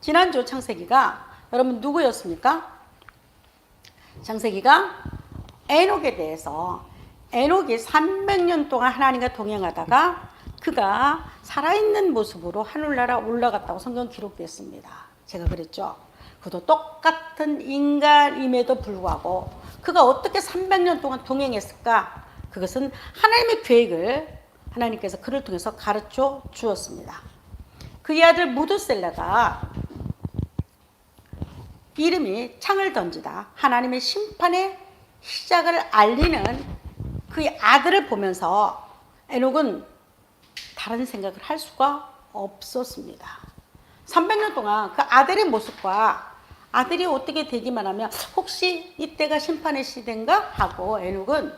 지난주 창세기가 여러분 누구였습니까? 창세기가 에녹에 대해서 에녹이 300년 동안 하나님과 동행하다가 그가 살아있는 모습으로 하늘나라 올라갔다고 성경 기록되어 있습니다. 제가 그랬죠. 그도 똑같은 인간임에도 불구하고 그가 어떻게 300년 동안 동행했을까? 그것은 하나님의 계획을 하나님께서 그를 통해서 가르쳐 주었습니다. 그의 아들 무드셀라가 이름이 창을 던지다 하나님의 심판의 시작을 알리는 그의 아들을 보면서 에녹은 다른 생각을 할 수가 없었습니다. 300년 동안 그 아들의 모습과 아들이 어떻게 되기만 하면 혹시 이때가 심판의 시대인가 하고 에녹은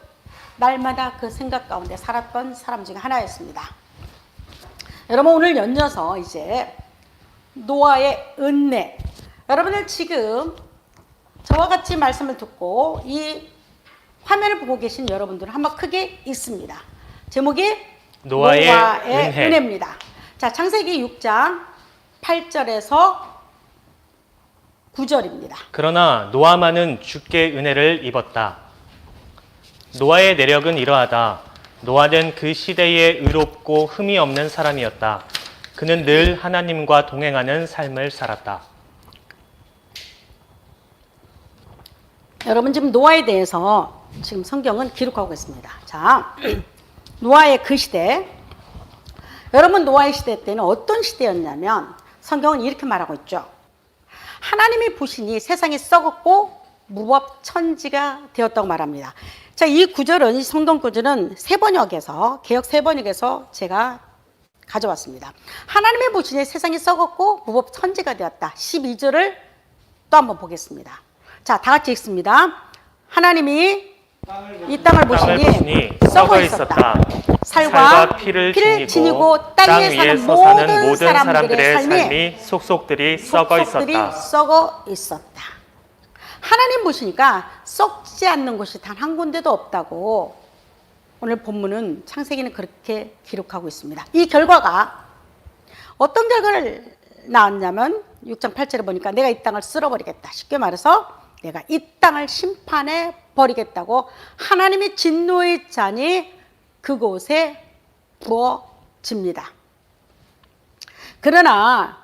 날마다 그 생각 가운데 살았던 사람 중에 하나였습니다. 여러분 오늘 연이어서 이제 노아의 은혜, 여러분들 지금 저와 같이 말씀을 듣고 이 화면을 보고 계신 여러분들은 한번 크게 읽습니다. 제목이 노아의 은혜입니다. 자, 창세기 6장 8절에서 9절입니다. 그러나 노아만은 주께 은혜를 입었다. 노아의 내력은 이러하다. 노아는 그 시대에 의롭고 흠이 없는 사람이었다. 그는 늘 하나님과 동행하는 삶을 살았다. 여러분 지금 노아에 대해서 지금 성경은 기록하고 있습니다. 자, 노아의 그 시대. 여러분 노아의 시대 때는 어떤 시대였냐면 성경은 이렇게 말하고 있죠. 하나님이 보시니 세상이 썩었고 무법천지가 되었다고 말합니다. 자, 이 구절은, 이 성경 구절은 세번역에서, 개역 세번역에서 제가 가져왔습니다. 하나님의 보시니 세상이 썩었고 무법천지가 되었다. 12절을 또 한번 보겠습니다. 자, 다 같이 읽습니다. 하나님이 이 땅을 보시니 썩어 있었다. 살과 피를 지니고 땅 위에 사는 모든 사람들의 삶이 속속들이 썩어 있었다. 하나님 보시니까 썩지 않는 곳이 단 한 군데도 없다고 오늘 본문은 창세기는 그렇게 기록하고 있습니다. 이 결과가 어떤 결과를 낳았냐면 6장 8절에 보니까 내가 이 땅을 쓸어버리겠다. 쉽게 말해서 내가 이 땅을 심판해 버리겠다고 하나님의 진노의 잔이 그곳에 부어집니다. 그러나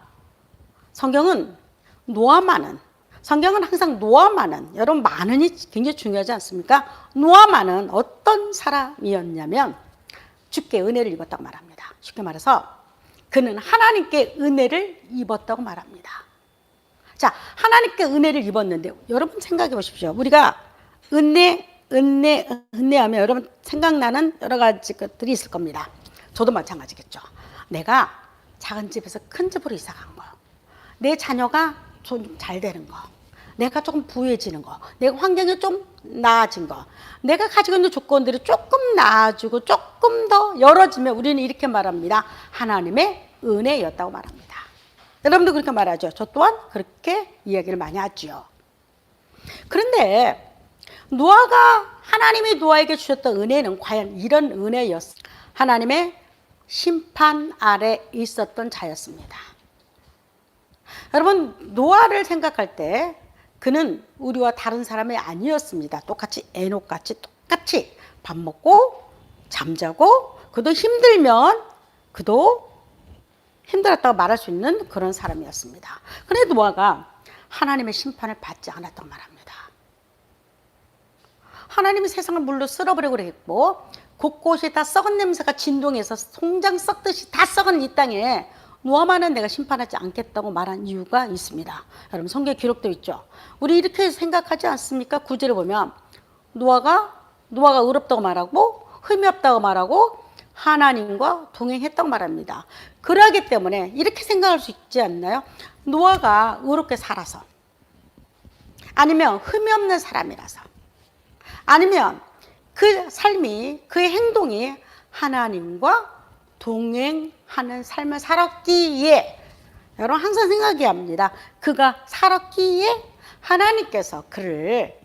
성경은 항상 노아만은, 여러분 만은이 굉장히 중요하지 않습니까? 노아만은 어떤 사람이었냐면 주께 은혜를 입었다고 말합니다. 쉽게 말해서 그는 하나님께 은혜를 입었다고 말합니다. 자, 하나님께 은혜를 입었는데 여러분 생각해 보십시오. 우리가 은혜하면 여러분 생각나는 여러 가지 것들이 있을 겁니다. 저도 마찬가지겠죠. 내가 작은 집에서 큰 집으로 이사 간 거, 내 자녀가 좀 잘 되는 거, 내가 조금 부유해지는 거, 내가 환경이 좀 나아진 거, 내가 가지고 있는 조건들이 조금 나아지고 조금 더 열어지면 우리는 이렇게 말합니다. 하나님의 은혜였다고 말합니다. 여러분도 그렇게 말하죠. 저 또한 그렇게 이야기를 많이 하죠. 그런데 하나님이 노아에게 주셨던 은혜는 과연 이런 은혜였어요. 하나님의 심판 아래 있었던 자였습니다. 여러분 노아를 생각할 때 그는 우리와 다른 사람이 아니었습니다. 똑같이 에녹같이 똑같이 밥 먹고 잠자고 그도 힘들면 그도 힘들었다고 말할 수 있는 그런 사람이었습니다. 그런데 노아가 하나님의 심판을 받지 않았다고 말합니다. 하나님이 세상을 물로 쓸어버리고 했고 곳곳이 다 썩은 냄새가 진동해서 송장 썩듯이 다 썩은 이 땅에 노아만은 내가 심판하지 않겠다고 말한 이유가 있습니다. 여러분 성경에 기록되어 있죠. 우리 이렇게 생각하지 않습니까? 구절에 보면 노아가 의롭다고 말하고 흠이 없다고 말하고 하나님과 동행했다고 말합니다. 그러기 때문에 이렇게 생각할 수 있지 않나요? 노아가 의롭게 살아서, 아니면 흠이 없는 사람이라서, 아니면 그 삶이, 그의 행동이 하나님과 동행하는 삶을 살았기에, 여러분 항상 생각해야 합니다. 그가 살았기에 하나님께서 그를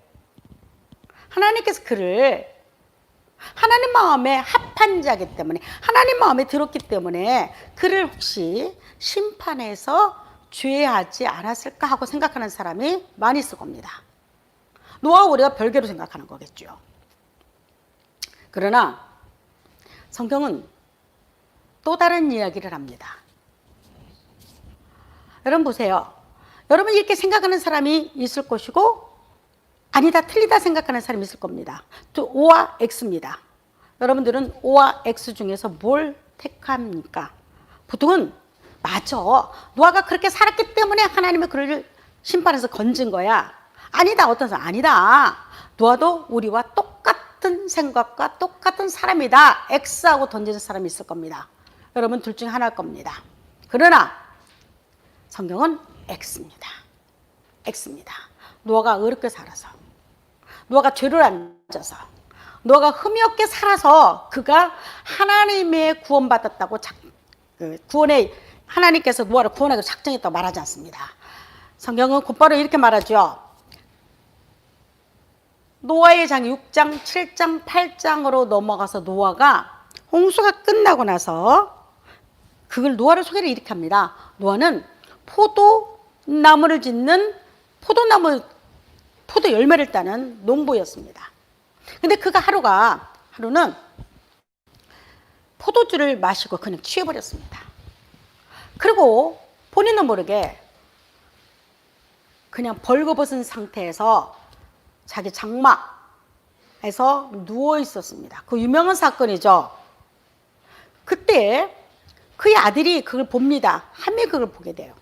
하나님 마음에 합한 자이기 때문에, 하나님 마음에 들었기 때문에 그를 혹시 심판해서 죄하지 않았을까 하고 생각하는 사람이 많이 있을 겁니다. 노아와 우리가 별개로 생각하는 거겠죠. 그러나 성경은 또 다른 이야기를 합니다. 여러분 보세요. 여러분 이렇게 생각하는 사람이 있을 것이고 아니다 틀리다 생각하는 사람이 있을 겁니다. 또 O와 X입니다. 여러분들은 O와 X 중에서 뭘 택합니까? 보통은 맞아. 노아가 그렇게 살았기 때문에 하나님의 그를 심판해서 건진 거야. 아니다. 어떤 사람 아니다. 노아도 우리와 똑같은 생각과 똑같은 사람이다. X하고 던지는 사람이 있을 겁니다. 여러분 둘 중에 하나일 겁니다. 그러나 성경은 X입니다. X입니다. 노아가 어렵게 살아서, 노아가 죄를 안 져서, 노아가 흠이 없게 살아서 그가 하나님의 구원받았다고 구원에 하나님께서 노아를 구원하고 작정했다고 말하지 않습니다. 성경은 곧바로 이렇게 말하죠. 노아의 장 6장, 7장, 8장으로 넘어가서 노아가 홍수가 끝나고 나서 그걸 노아를 소개를 이렇게 합니다. 노아는 포도나무를 짓는 포도 열매를 따는 농부였습니다. 근데 그가 하루는 포도주를 마시고 그냥 취해버렸습니다. 그리고 본인은 모르게 그냥 벌거벗은 상태에서 자기 장막에서 누워 있었습니다. 그 유명한 사건이죠. 그때 그의 아들이 그걸 봅니다. 함이 그걸 보게 돼요.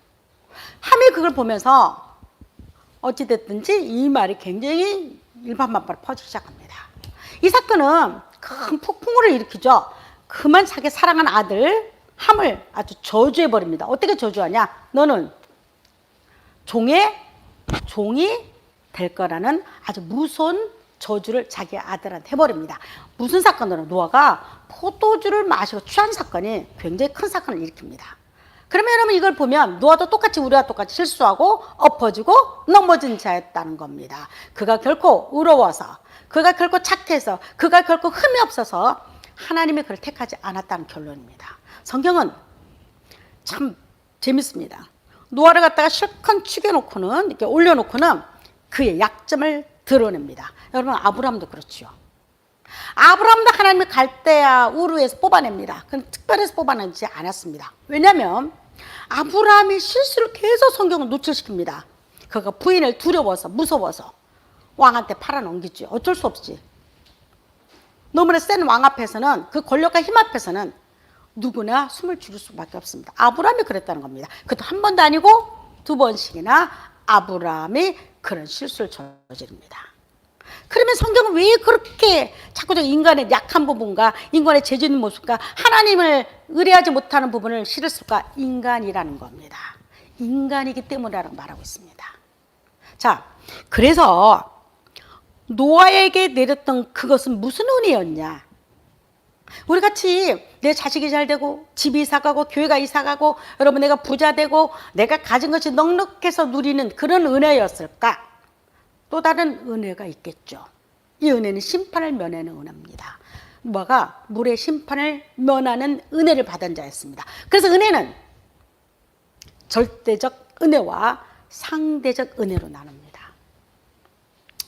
함이 그걸 보면서 어찌됐든지 이 말이 굉장히 일반만파로 퍼지기 시작합니다. 이 사건은 큰 폭풍우를 일으키죠. 그만 자기 사랑하는 아들 함을 아주 저주해버립니다. 어떻게 저주하냐? 너는 종이 될 거라는 아주 무서운 저주를 자기 아들한테 해버립니다. 무슨 사건으로? 노아가 포도주를 마시고 취한 사건이 굉장히 큰 사건을 일으킵니다. 그러면 여러분 이걸 보면 노아도 똑같이 우리와 똑같이 실수하고 엎어지고 넘어진 자였다는 겁니다. 그가 결코 의로워서, 그가 결코 착해서, 그가 결코 흠이 없어서 하나님이 그를 택하지 않았다는 결론입니다. 성경은 참 재밌습니다. 노아를 갖다가 실컷 죽여놓고는, 이렇게 올려놓고는 그의 약점을 드러냅니다. 여러분 아브라함도 그렇죠. 아브라함도 하나님이 갈대아 우르에서 뽑아냅니다. 그건 특별해서 뽑아내지 않았습니다. 왜냐하면 아브라함이 실수를 계속 성경을 노출시킵니다. 그가 부인을 두려워서, 무서워서 왕한테 팔아넘기죠. 어쩔 수 없지. 너무나 센 왕 앞에서는, 그 권력과 힘 앞에서는 누구나 숨을 죽일 수밖에 없습니다. 아브라함이 그랬다는 겁니다. 그것도 한 번도 아니고 두 번씩이나 아브라함이 그런 실수를 저지릅니다. 그러면 성경은 왜 그렇게 자꾸 인간의 약한 부분과 인간의 죄 있는 모습과 하나님을 의뢰하지 못하는 부분을 실었을까? 인간이라는 겁니다. 인간이기 때문이라고 말하고 있습니다. 자, 그래서 노아에게 내렸던 그것은 무슨 은혜였냐? 우리 같이 내 자식이 잘 되고 집이 이사가고 교회가 이사가고 여러분 내가 부자 되고 내가 가진 것이 넉넉해서 누리는 그런 은혜였을까? 또 다른 은혜가 있겠죠. 이 은혜는 심판을 면하는 은혜입니다. 노아가 물의 심판을 면하는 은혜를 받은 자였습니다. 그래서 은혜는 절대적 은혜와 상대적 은혜로 나눕니다.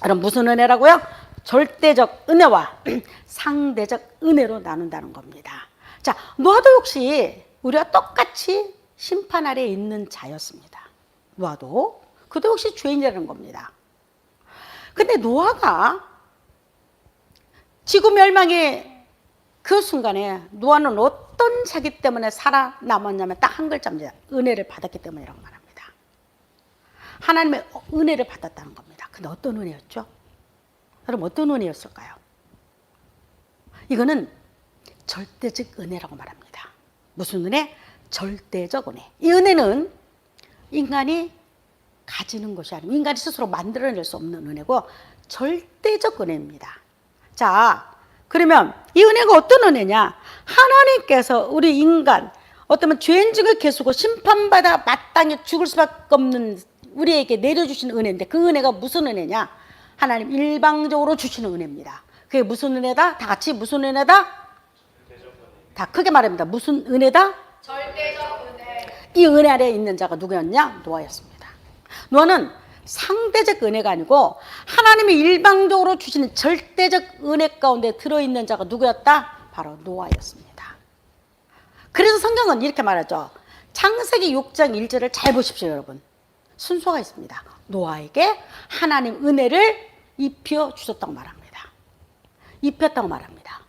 그럼 무슨 은혜라고요? 절대적 은혜와 상대적 은혜로 나눈다는 겁니다. 자, 노아도 역시 우리와 똑같이 심판 아래에 있는 자였습니다. 노아도 그도 역시 죄인이라는 겁니다. 근데 노아가 지구 멸망의 그 순간에 노아는 어떤 자기 때문에 살아남았냐면 딱 한 글자입니다. 은혜를 받았기 때문이라고 말합니다. 하나님의 은혜를 받았다는 겁니다. 근데 어떤 은혜였죠? 여러분 어떤 은혜였을까요? 이거는 절대적 은혜라고 말합니다. 무슨 은혜? 절대적 은혜. 이 은혜는 인간이 가지는 것이 아니고 인간이 스스로 만들어낼 수 없는 은혜고 절대적 은혜입니다. 자, 그러면 이 은혜가 어떤 은혜냐? 하나님께서 우리 인간, 어쩌면 죄인중의 개수고 심판받아 마땅히 죽을 수밖에 없는 우리에게 내려주신 은혜인데 그 은혜가 무슨 은혜냐? 하나님 일방적으로 주시는 은혜입니다. 그게 무슨 은혜다? 다 같이 무슨 은혜다? 다 크게 말합니다. 무슨 은혜다? 절대적 은혜. 이 은혜 아래에 있는 자가 누구였냐? 노아였습니다. 노아는 상대적 은혜가 아니고 하나님이 일방적으로 주시는 절대적 은혜 가운데 들어있는 자가 누구였다? 바로 노아였습니다. 그래서 성경은 이렇게 말하죠. 창세기 6장 1절을 잘 보십시오, 여러분. 순서가 있습니다. 노아에게 하나님 은혜를 입혀 주셨다고 말합니다. 입혔다고 말합니다.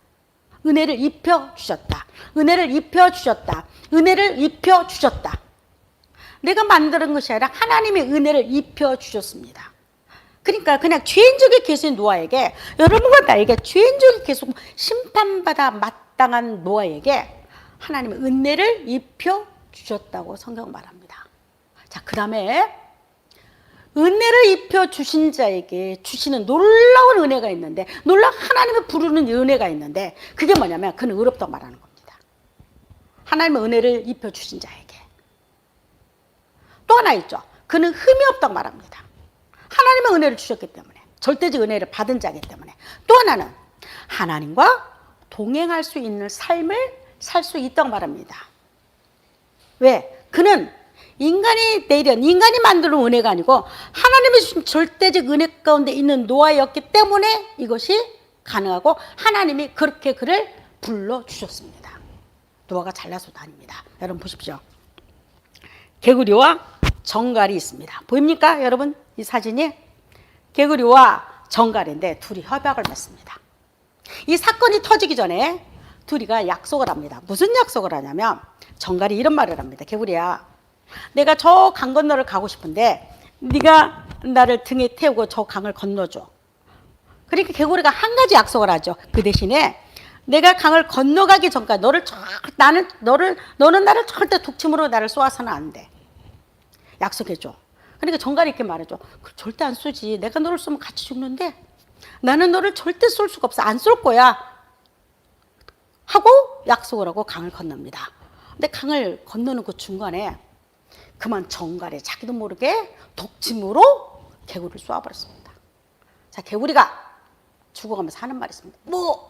은혜를 입혀 주셨다. 은혜를 입혀 주셨다. 은혜를 입혀 주셨다. 내가 만드는 것이 아니라 하나님의 은혜를 입혀 주셨습니다. 그러니까 그냥 죄인적인 계수인 노아에게, 여러분과 나에게 죄인적인 계수 심판받아 마땅한 노아에게 하나님의 은혜를 입혀 주셨다고 성경은 말합니다. 자, 그 다음에 은혜를 입혀 주신 자에게 주시는 놀라운 은혜가 있는데, 놀라운 하나님을 부르는 은혜가 있는데, 그게 뭐냐면 그는 의롭다고 말하는 겁니다. 하나님의 은혜를 입혀 주신 자에게. 또 하나 있죠. 그는 흠이 없다고 말합니다. 하나님의 은혜를 주셨기 때문에, 절대적 은혜를 받은 자이기 때문에. 또 하나는 하나님과 동행할 수 있는 삶을 살 수 있다고 말합니다. 왜? 그는 인간이 만드는 은혜가 아니고 하나님이 주신 절대적 은혜 가운데 있는 노아였기 때문에 이것이 가능하고 하나님이 그렇게 그를 불러주셨습니다. 노아가 잘나서도 아닙니다. 여러분 보십시오. 개구리와 정갈이 있습니다. 보입니까? 여러분 이 사진이 개구리와 정갈인데 둘이 협약을 맺습니다. 이 사건이 터지기 전에 둘이가 약속을 합니다. 무슨 약속을 하냐면 정갈이 이런 말을 합니다. 개구리야, 내가 저 강 건너를 가고 싶은데 네가 나를 등에 태우고 저 강을 건너줘. 그러니까 개구리가 한 가지 약속을 하죠. 그 대신에 내가 강을 건너가기 전까지 너는 나를 절대 독침으로 나를 쏘아서는 안 돼. 약속해줘. 그러니까 정갈이 이렇게 말해줘. 절대 안 쏘지. 내가 너를 쏘면 같이 죽는데 나는 너를 절대 쏠 수가 없어. 안 쏠 거야. 하고 약속을 하고 강을 건넙니다. 근데 강을 건너는 그 중간에 그만 정갈이 자기도 모르게 독침으로 개구리를 쏘아버렸습니다. 자, 개구리가 죽어가면서 하는 말이 있습니다. 너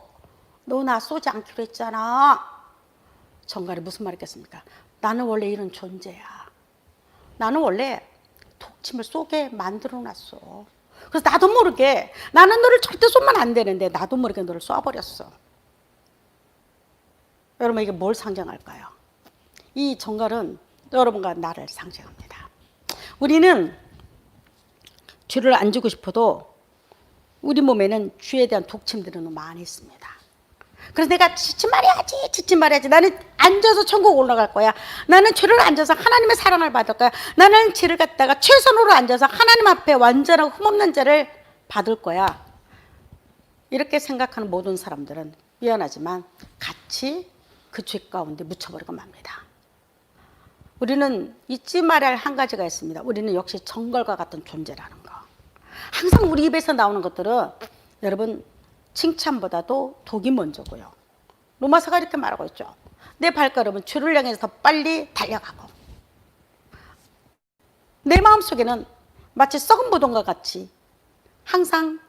나 쏘지 않기로 했잖아. 정갈이 무슨 말 했겠습니까? 나는 원래 이런 존재야. 나는 원래 독침을 쏘게 만들어놨어. 그래서 나도 모르게 나는 너를 절대 쏘면 안 되는데 나도 모르게 너를 쏘아버렸어. 여러분 이게 뭘 상징할까요? 이 정갈은 여러분과 나를 상징합니다. 우리는 죄를 안 지고 싶어도 우리 몸에는 죄에 대한 독침들은 많이 있습니다. 그래서 내가 지침 말해야지. 나는 앉아서 천국 올라갈 거야. 나는 죄를 앉아서 하나님의 사랑을 받을 거야. 나는 죄를 갖다가 최선으로 앉아서 하나님 앞에 완전하고 흠없는 자를 받을 거야. 이렇게 생각하는 모든 사람들은 미안하지만 같이 그 죄 가운데 묻혀버리고 맙니다. 우리는 잊지 말아야 할 한 가지가 있습니다. 우리는 역시 정갈과 같은 존재라는 거. 항상 우리 입에서 나오는 것들은 여러분 칭찬보다도 독이 먼저고요. 로마서가 이렇게 말하고 있죠. 내 발걸음은 주를 향해서 더 빨리 달려가고 내 마음속에는 마치 썩은 무덤과 같이 항상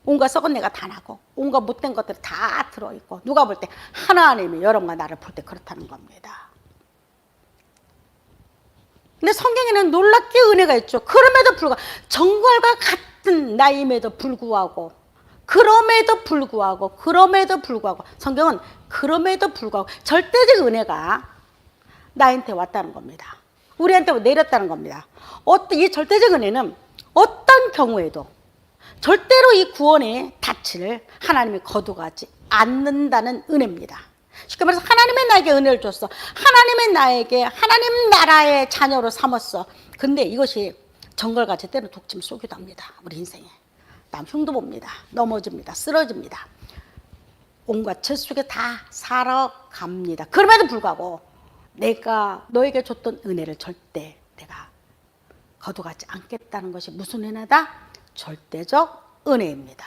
온갖 썩은 내가 다 나고 온갖 못된 것들이 다 들어있고 누가 볼 때 하나님이 여러분과 나를 볼 때 그렇다는 겁니다. 근데 성경에는 놀랍게 은혜가 있죠. 그럼에도 불구하고 정갈과 같은 나임에도 불구하고 그럼에도 불구하고 성경은 그럼에도 불구하고 절대적 은혜가 나한테 왔다는 겁니다. 우리한테 내렸다는 겁니다. 이 절대적 은혜는 어떤 경우에도 절대로 이 구원의 닻을 하나님이 거두가지 않는다는 은혜입니다. 쉽게 말해서 하나님의 나에게 은혜를 줬어. 하나님의 나에게 하나님 나라의 자녀로 삼았어. 근데 이것이 정갈같이 때로 독침 쏘기도 합니다. 우리 인생에. 남 흉도 봅니다. 넘어집니다. 쓰러집니다. 온갖 죄 속에 다 살아갑니다. 그럼에도 불구하고 내가 너에게 줬던 은혜를 절대 내가 거두가지 않겠다는 것이 무슨 은혜다? 절대적 은혜입니다.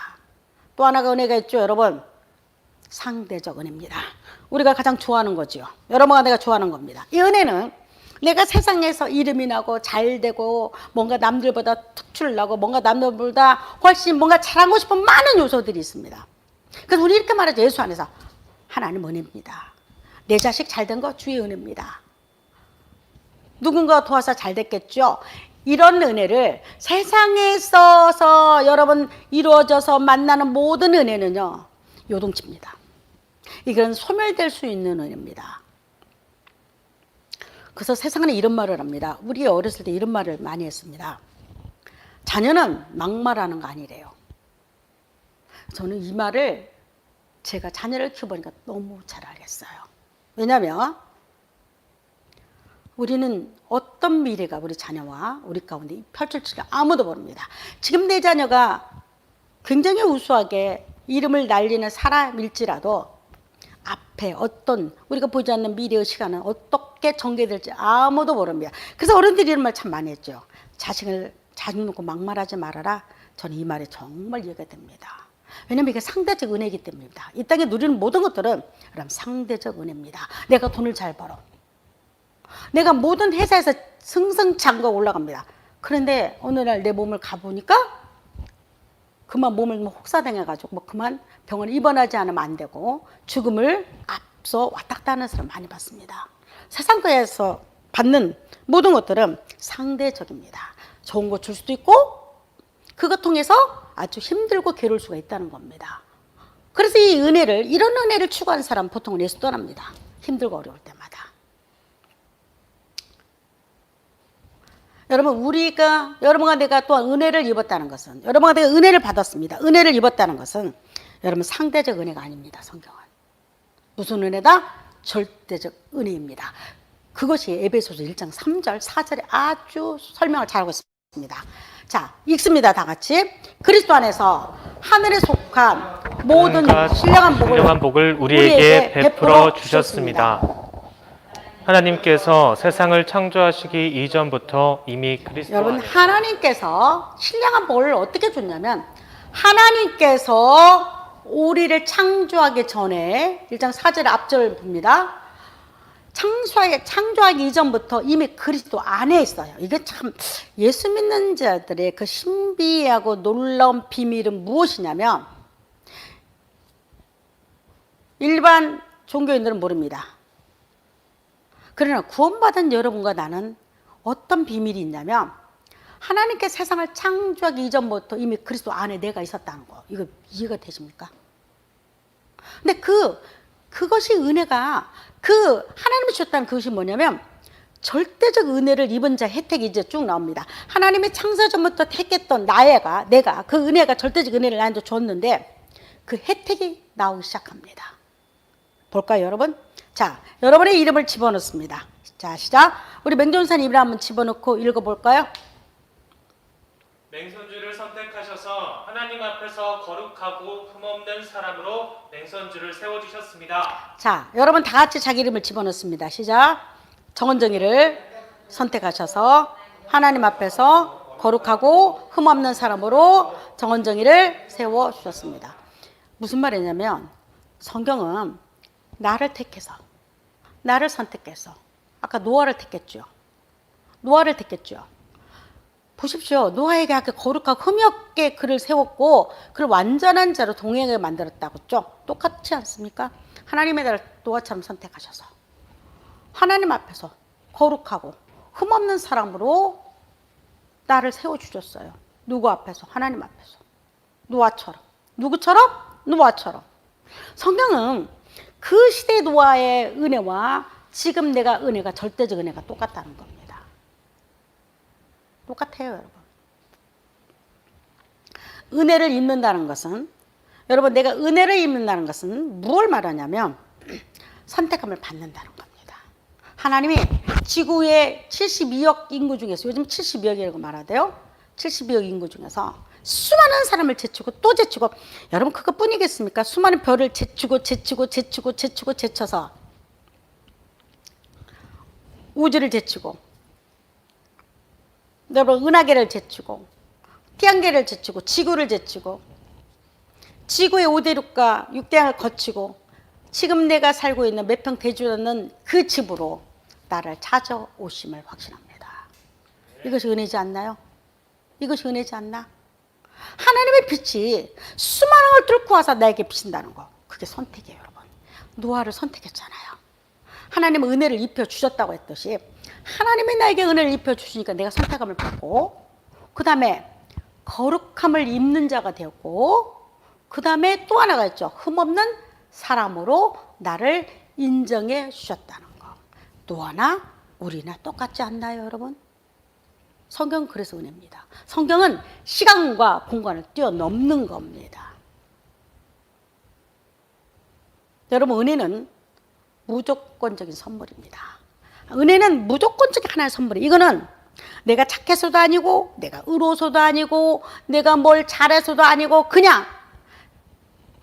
또 하나가 은혜가 있죠, 여러분. 상대적 은혜입니다. 우리가 가장 좋아하는 거죠. 여러분과 내가 좋아하는 겁니다. 이 은혜는 내가 세상에서 이름이 나고 잘 되고 뭔가 남들보다 특출나고 뭔가 남들보다 훨씬 뭔가 잘하고 싶은 많은 요소들이 있습니다. 그래서 우리 이렇게 말하죠. 예수 안에서 하나님 은혜입니다. 내 자식 잘 된 거 주의 은혜입니다. 누군가 도와서 잘 됐겠죠. 이런 은혜를 세상에 있어서 여러분 이루어져서 만나는 모든 은혜는요, 요동칩니다. 이건 소멸될 수 있는 은혜입니다. 그래서 세상은 이런 말을 합니다. 우리 어렸을 때 이런 말을 많이 했습니다. 자녀는 막말하는 거 아니래요. 저는 이 말을 제가 자녀를 키워보니까 너무 잘 알겠어요. 왜냐하면 우리는 어떤 미래가 우리 자녀와 우리 가운데 펼쳐질지 아무도 모릅니다. 지금 내 자녀가 굉장히 우수하게 이름을 날리는 사람일지라도 앞에 어떤 우리가 보지 않는 미래의 시간은 어떻게 전개될지 아무도 모릅니다. 그래서 어른들이 이런 말 참 많이 했죠. 자식 놓고 막말하지 말아라. 저는 이 말에 정말 이해가 됩니다. 왜냐하면 이게 상대적 은혜이기 때문입니다. 이 땅에 누리는 모든 것들은 그럼 상대적 은혜입니다. 내가 돈을 잘 벌어. 내가 모든 회사에서 승승장구가 올라갑니다. 그런데 어느 날 내 몸을 가보니까 그만 몸을 혹사당해가지고 그만 병원에 입원하지 않으면 안 되고 죽음을 앞서 왔다 갔다 하는 사람 많이 봤습니다. 세상에서 받는 모든 것들은 상대적입니다. 좋은 거 줄 수도 있고 그것 통해서 아주 힘들고 괴로울 수가 있다는 겁니다. 그래서 이런 은혜를 추구하는 사람은 보통은 예수 떠납니다. 힘들고 어려울 때마다. 여러분과 내가 또한 은혜를 입었다는 것은, 여러분과 내가 은혜를 받았습니다. 은혜를 입었다는 것은 여러분 상대적 은혜가 아닙니다. 성경은 무슨 은혜다? 절대적 은혜입니다. 그것이 에베소서 1장 3절 4절에 아주 설명을 잘하고 있습니다. 자, 읽습니다. 다 같이. 그리스도 안에서 하늘에 속한 모든 신령한 복을 우리에게 베풀어 주셨습니다. 하나님께서 세상을 창조하시기 이전부터 이미 그리스도 여러분, 안에서 하나님께서 신령한 복을 어떻게 줬냐면 하나님께서 우리를 창조하기 전에 1장 4절 앞절 봅니다. 창조하기 이전부터 이미 그리스도 안에 있어요. 이게 참 예수 믿는 자들의 그 신비하고 놀라운 비밀은 무엇이냐면 일반 종교인들은 모릅니다. 그러나 구원받은 여러분과 나는 어떤 비밀이 있냐면 하나님께 세상을 창조하기 이전부터 이미 그리스도 안에 내가 있었다는 거. 이거 이해가 되십니까? 근데 그것이 은혜가 하나님이 주셨다는 그것이 뭐냐면 절대적 은혜를 입은 자 혜택이 이제 쭉 나옵니다. 하나님의 창세 전부터 택했던 내가 그 은혜가 절대적 은혜를 나한테 줬는데 그 혜택이 나오기 시작합니다. 볼까요, 여러분? 자, 여러분의 이름을 집어넣습니다. 자, 시작. 우리 맹존사님 이름 한번 집어넣고 읽어볼까요? 맹선주를 선택하셔서 하나님 앞에서 거룩하고 흠없는 사람으로 맹선주를 세워주셨습니다. 자, 여러분 다 같이 자기 이름을 집어넣습니다. 시작. 정은정이를 선택하셔서 하나님 앞에서 거룩하고 흠없는 사람으로 정은정이를 세워주셨습니다. 무슨 말이냐면 성경은 나를 택해서, 나를 선택해서, 아까 노아를 택했죠. 보십시오. 노아에게 아까 거룩하고 흠이 없게 그를 세웠고 그를 완전한 자로 동행하게 만들었다고 했죠. 똑같지 않습니까? 하나님의 나를 노아처럼 선택하셔서 하나님 앞에서 거룩하고 흠없는 사람으로 나를 세워주셨어요. 누구 앞에서? 하나님 앞에서. 노아처럼. 누구처럼? 노아처럼. 성경은 그 시대 노아의 은혜와 지금 내가 은혜가 절대적 은혜가 똑같다는 겁니다. 똑같아요, 여러분. 은혜를 입는다는 것은 여러분 내가 은혜를 입는다는 것은 무엇을 말하냐면 선택함을 받는다는 겁니다. 하나님이 지구의 72억 인구 중에서 요즘 72억이라고 말하대요. 72억 인구 중에서 수많은 사람을 제치고 또 제치고 여러분 그것뿐이겠습니까? 수많은 별을 제쳐서 우주를 제치고 여러분 은하계를 제치고 태양계를 제치고 지구를 제치고 지구의 5대륙과 6대양을 거치고 지금 내가 살고 있는 몇 평 대주는 그 집으로 나를 찾아오심을 확신합니다. 이것이 은혜지 않나요? 이것이 은혜지 않나? 하나님의 빛이 수많은 걸 뚫고 와서 나에게 비친다는 거, 그게 선택이에요, 여러분. 노아를 선택했잖아요. 하나님은 은혜를 입혀 주셨다고 했듯이 하나님이 나에게 은혜를 입혀주시니까 내가 선택함을 받고, 그 다음에 거룩함을 입는 자가 되었고, 그 다음에 또 하나가 있죠. 흠없는 사람으로 나를 인정해 주셨다는 거. 너나 우리나 똑같지 않나요, 여러분? 성경은 그래서 은혜입니다. 성경은 시간과 공간을 뛰어넘는 겁니다. 여러분, 은혜는 무조건적인 선물입니다. 은혜는 무조건적인 하나의 선물이에요. 이거는 내가 착해서도 아니고, 내가 의로워서도 아니고, 내가 뭘 잘해서도 아니고, 그냥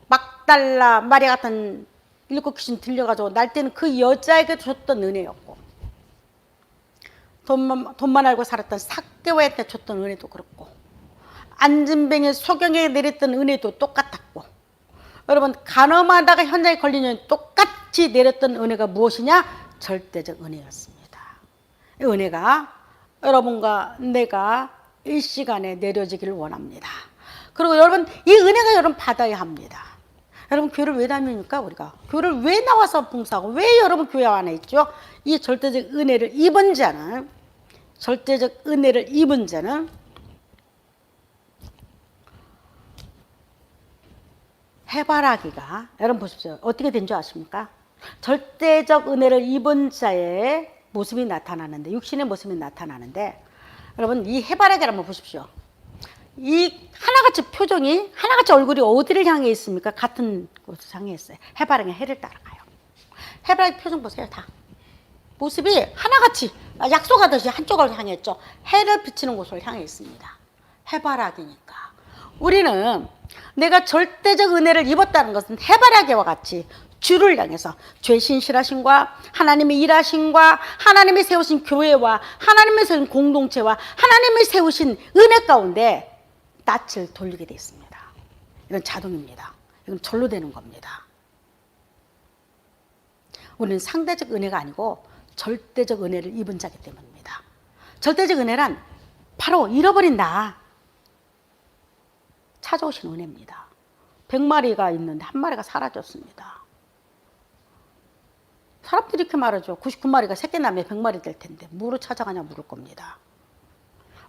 막달라 마리아 같은 일곱 귀신 들려가지고 날 때는 그 여자에게 줬던 은혜였고, 돈만 알고 살았던 삭개오한테 줬던 은혜도 그렇고, 안진뱅이 소경에 내렸던 은혜도 똑같았고, 여러분 간험하다가 현장에 걸리는 똑같이 내렸던 은혜가 무엇이냐? 절대적 은혜였습니다. 이 은혜가 여러분과 내가 이 시간에 내려지기를 원합니다. 그리고 여러분, 이 은혜가 여러분 받아야 합니다. 여러분, 교회를 왜 다닙니까? 우리가 교회를 왜 나와서 봉사하고, 왜 여러분 교회 안에 있죠? 이 절대적 은혜를 입은 자는, 절대적 은혜를 입은 자는 해바라기가, 여러분 보십시오. 어떻게 된 줄 아십니까? 절대적 은혜를 입은 자의 모습이 나타나는데, 육신의 모습이 나타나는데, 여러분 이 해바라기를 한번 보십시오. 이 하나같이 표정이, 하나같이 얼굴이 어디를 향해 있습니까? 같은 곳을 향해 있어요. 해바라기는 해를 따라가요. 해바라기 표정 보세요. 다 모습이 하나같이 약속하듯이 한쪽을 향했죠. 해를 비치는 곳을 향해 있습니다. 해바라기니까. 우리는 내가 절대적 은혜를 입었다는 것은 해바라기와 같이 주를 향해서 죄 신실하심과 하나님의 일하심과 하나님이 세우신 교회와 하나님이 세우신 공동체와 하나님이 세우신 은혜 가운데 낯을 돌리게 되어 있습니다. 이건 자동입니다. 이건 절로 되는 겁니다. 우리는 상대적 은혜가 아니고 절대적 은혜를 입은 자이기 때문입니다. 절대적 은혜란 바로 잃어버린 나 찾아오신 은혜입니다. 100마리가 있는데 한 마리가 사라졌습니다. 사람들이 이렇게 말하죠. 99마리가 새끼 나면 100마리 될 텐데 뭐로 찾아가냐 물을 겁니다.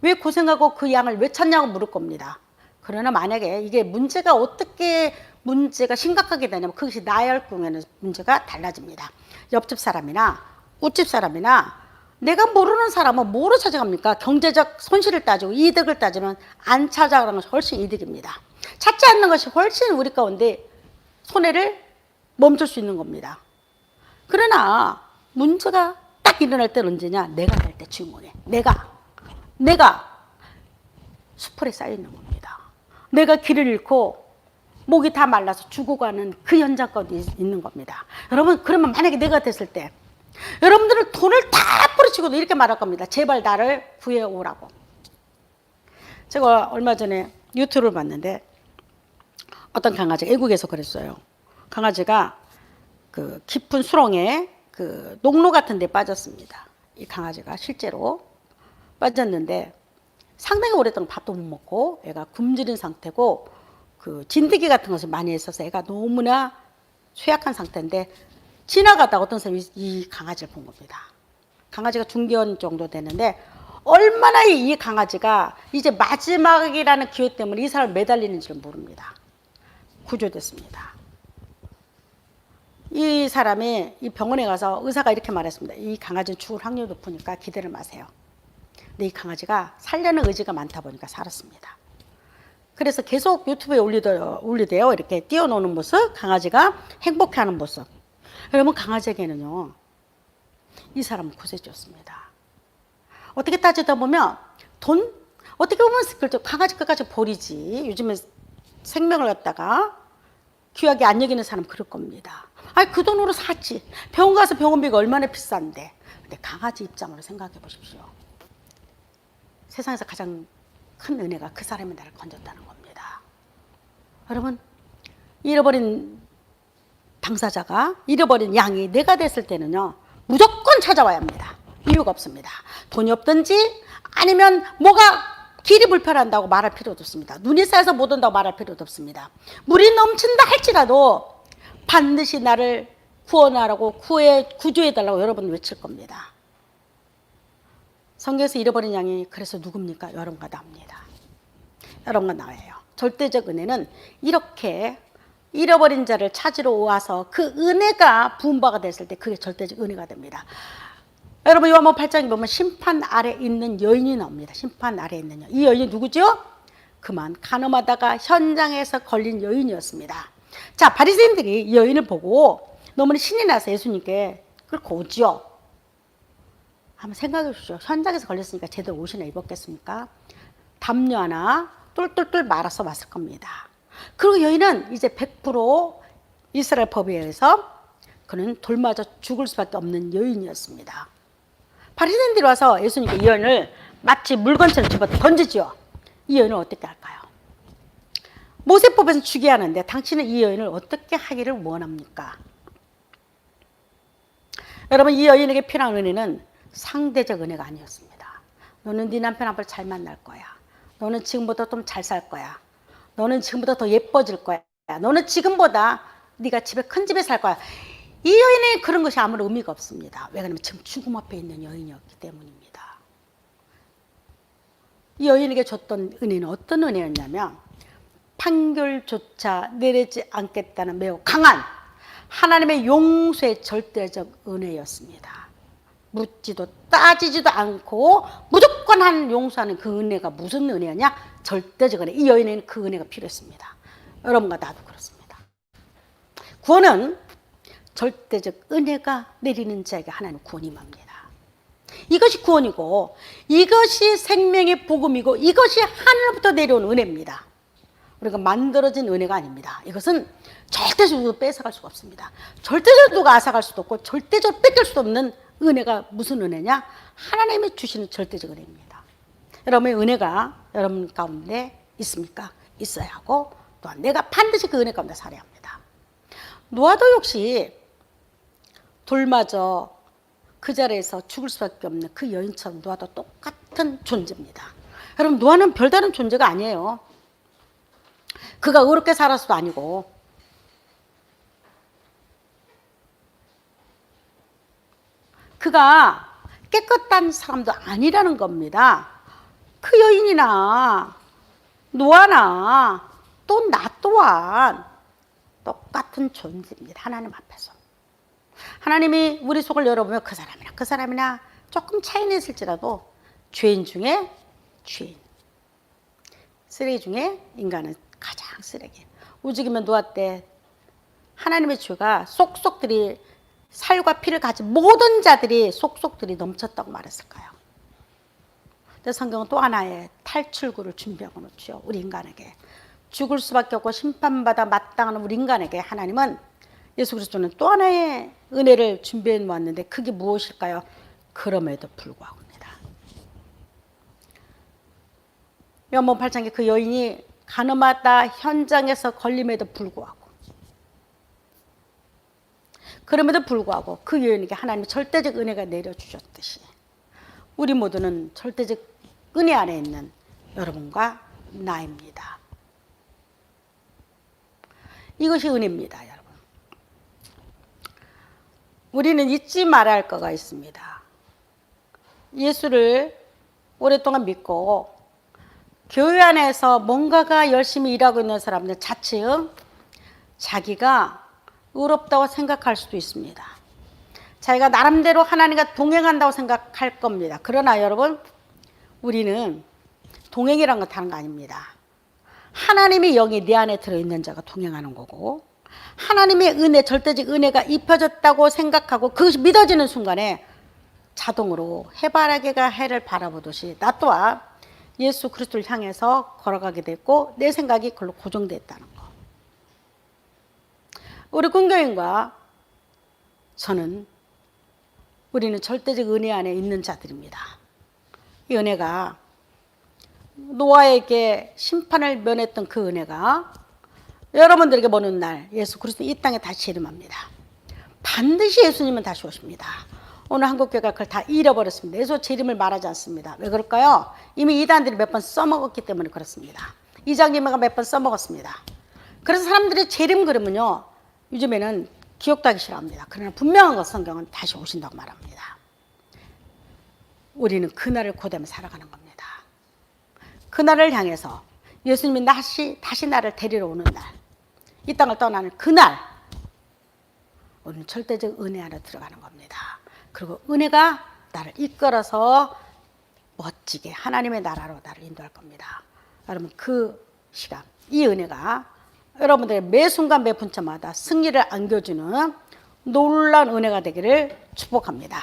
왜 고생하고 그 양을 왜 찾냐고 물을 겁니다. 그러나 만약에 이게 문제가 어떻게 문제가 심각하게 되냐면, 그것이 나야 할 경우에는 문제가 달라집니다. 옆집 사람이나 웃집 사람이나 내가 모르는 사람은 뭐로 찾아갑니까? 경제적 손실을 따지고 이득을 따지면 안 찾아가는 것이 훨씬 이득입니다. 찾지 않는 것이 훨씬 우리 가운데 손해를 멈출 수 있는 겁니다. 그러나 문제가 딱 일어날 때는 언제냐? 내가 될 때 주인공이에요. 내가 수풀에 쌓여 있는 겁니다. 내가 길을 잃고 목이 다 말라서 죽어가는 그 현장 가운데 있는 겁니다. 여러분, 그러면 만약에 내가 됐을 때 여러분들은 돈을 다 뿌리치고도 이렇게 말할 겁니다. 제발 나를 구해오라고. 제가 얼마 전에 유튜브를 봤는데 어떤 강아지가, 외국에서 그랬어요. 강아지가 그 깊은 수렁에 그 농로 같은 데 빠졌습니다. 이 강아지가 실제로 빠졌는데 상당히 오랫동안 밥도 못 먹고 애가 굶주린 상태고, 그 진드기 같은 것을 많이 했어서 애가 너무나 쇠약한 상태인데, 지나가다가 어떤 사람이 이 강아지를 본 겁니다. 강아지가 중견 정도 되는데 얼마나 이 강아지가 이제 마지막이라는 기회 때문에 이 사람을 매달리는지를 모릅니다. 구조됐습니다. 이 사람이 이 병원에 가서 의사가 이렇게 말했습니다. 이 강아지는 죽을 확률이 높으니까 기대를 마세요. 근데 이 강아지가 살려는 의지가 많다 보니까 살았습니다. 그래서 계속 유튜브에 올리대요. 이렇게 뛰어노는 모습, 강아지가 행복해하는 모습. 여러분, 강아지에게는요, 이 사람은 구세주였습니다. 어떻게 따지다 보면 돈, 어떻게 보면 강아지 끝까지 버리지. 요즘에 생명을 갖다가 귀하게 안 여기는 사람 그럴 겁니다. 아니, 그 돈으로 샀지. 병원 가서 병원비가 얼마나 비싼데. 근데 강아지 입장으로 생각해 보십시오. 세상에서 가장 큰 은혜가 그 사람이 나를 건졌다는 겁니다. 여러분, 잃어버린 당사자가, 잃어버린 양이 내가 됐을 때는요, 무조건 찾아와야 합니다. 이유가 없습니다. 돈이 없든지 아니면 뭐가 길이 불편한다고 말할 필요도 없습니다. 눈이 쌓여서 못 온다고 말할 필요도 없습니다. 물이 넘친다 할지라도 반드시 나를 구원하라고 구조해달라고 여러분 외칠 겁니다. 성경에서 잃어버린 양이 그래서 누굽니까? 여러분과 나옵니다. 여러분과 나예요. 절대적 은혜는 이렇게 잃어버린 자를 찾으러 와서 그 은혜가 부은 바가 됐을 때 그게 절대적 은혜가 됩니다. 여러분 요한복음 8장에 보면 심판 아래 있는 여인이 나옵니다. 심판 아래 있는 여인. 이 여인이 누구죠? 그만 간음하다가 현장에서 걸린 여인이었습니다. 자, 바리새인들이 이 여인을 보고 너무나 신이 나서 예수님께 그걸 고지요. 한번 생각해 보십시오. 현장에서 걸렸으니까 제대로 옷이나 입었겠습니까? 담요 하나 똘똘똘 말아서 왔을 겁니다. 그리고 여인은 이제 100% 이스라엘 법에 의해서 그는 돌맞아 죽을 수밖에 없는 여인이었습니다. 바리새인들이 와서 예수님께 이 여인을 마치 물건처럼 집어 던지죠. 이 여인을 어떻게 할까요? 모세법에서 죽게 하는데 당신은 이 여인을 어떻게 하기를 원합니까? 여러분 이 여인에게 필요한 은혜는 상대적 은혜가 아니었습니다. 너는 네 남편 앞을 잘 만날 거야. 너는 지금보다 좀 잘 살 거야. 너는 지금보다 더 예뻐질 거야. 너는 지금보다 네가 집에 큰 집에 살 거야. 이 여인의 그런 것이 아무런 의미가 없습니다. 왜 그러냐면 지금 죽음 앞에 있는 여인이었기 때문입니다. 이 여인에게 줬던 은혜는 어떤 은혜였냐면 판결조차 내리지 않겠다는 매우 강한 하나님의 용서의 절대적 은혜였습니다. 묻지도 따지지도 않고 무조건 한 용서하는 그 은혜가 무슨 은혜였냐? 절대적 은혜. 이 여인에는 그 은혜가 필요했습니다. 여러분과 나도 그렇습니다. 구원은 절대적 은혜가 내리는 자에게 하나님 구원이 임합니다. 이것이 구원이고 이것이 생명의 복음이고 이것이 하늘로부터 내려온 은혜입니다. 우리가 만들어진 은혜가 아닙니다. 이것은 절대적으로 뺏어갈 수가 없습니다. 절대적으로 누가 앗아갈 수도 없고 절대적으로 뺏길 수도 없는 은혜가 무슨 은혜냐? 하나님이 주시는 절대적 은혜입니다. 여러분의 은혜가 여러분 가운데 있습니까? 있어야 하고 또한 내가 반드시 그 은혜 가운데 살아야 합니다. 노아도 역시 돌마저 그 자리에서 죽을 수밖에 없는 그 여인처럼 노아도 똑같은 존재입니다. 여러분 노아는 별다른 존재가 아니에요. 그가 의롭게 살아서도 아니고 그가 깨끗한 사람도 아니라는 겁니다. 그 여인이나 노아나 또 나 또한 똑같은 존재입니다. 하나님 앞에서. 하나님이 우리 속을 열어보면 그 사람이나 조금 차이는 있을지라도 죄인 중에 죄인. 쓰레기 중에 인간은 가장 쓰레기. 오죽이면 노아 때 하나님의 죄가 쏙쏙들이 살과 피를 가진 모든 자들이 쏙쏙들이 넘쳤다고 말했을까요? 근데 성경은 또 하나의 탈출구를 준비하고 놓죠. 우리 인간에게. 죽을 수밖에 없고 심판받아 마땅한 우리 인간에게 하나님은 예수 그리스도는 또 하나의 은혜를 준비해 놓았는데 그게 무엇일까요? 그럼에도 불구하고입니다. 요한복음 8장에 그 여인이 간음하다 현장에서 걸림에도 불구하고 그럼에도 불구하고 그 여인에게 하나님의 절대적 은혜가 내려주셨듯이 우리 모두는 절대적 은혜 안에 있는 여러분과 나입니다. 이것이 은혜입니다, 여러분. 우리는 잊지 말아야 할 거가 있습니다. 예수를 오랫동안 믿고 교회 안에서 뭔가가 열심히 일하고 있는 사람들 자칭 자기가 의롭다고 생각할 수도 있습니다. 자기가 나름대로 하나님과 동행한다고 생각할 겁니다. 그러나 여러분 우리는 동행이란 건 다른 거 아닙니다. 하나님의 영이 내 안에 들어있는 자가 동행하는 거고 하나님의 은혜, 절대적 은혜가 입혀졌다고 생각하고 그것이 믿어지는 순간에 자동으로 해바라기가 해를 바라보듯이 나 또한 예수 그리스도를 향해서 걸어가게 됐고 내 생각이 그걸로 고정됐다는 거. 우리 군교인과 저는 우리는 절대적 은혜 안에 있는 자들입니다. 이 은혜가 노아에게 심판을 면했던 그 은혜가 여러분들에게 보는 날 예수 그리스도 이 땅에 다시 재림합니다. 반드시 예수님은 다시 오십니다. 오늘 한국교회가 그걸 다 잃어버렸습니다. 예수 재림을 말하지 않습니다. 왜 그럴까요? 이미 이단들이 몇 번 써먹었기 때문에 그렇습니다. 이장님가 몇 번 써먹었습니다. 그래서 사람들이 재림 그러면요 요즘에는 기억도 하기 싫어합니다. 그러나 분명한 것 성경은 다시 오신다고 말합니다. 우리는 그날을 고대하며 살아가는 겁니다. 그날을 향해서 예수님이 다시 나를 데리러 오는 날, 이 땅을 떠나는 그날, 우리는 절대적 은혜 안에 들어가는 겁니다. 그리고 은혜가 나를 이끌어서 멋지게 하나님의 나라로 나를 인도할 겁니다. 여러분, 그 시간, 이 은혜가 여러분들의 매 순간 매 분차마다 승리를 안겨주는 놀라운 은혜가 되기를 축복합니다.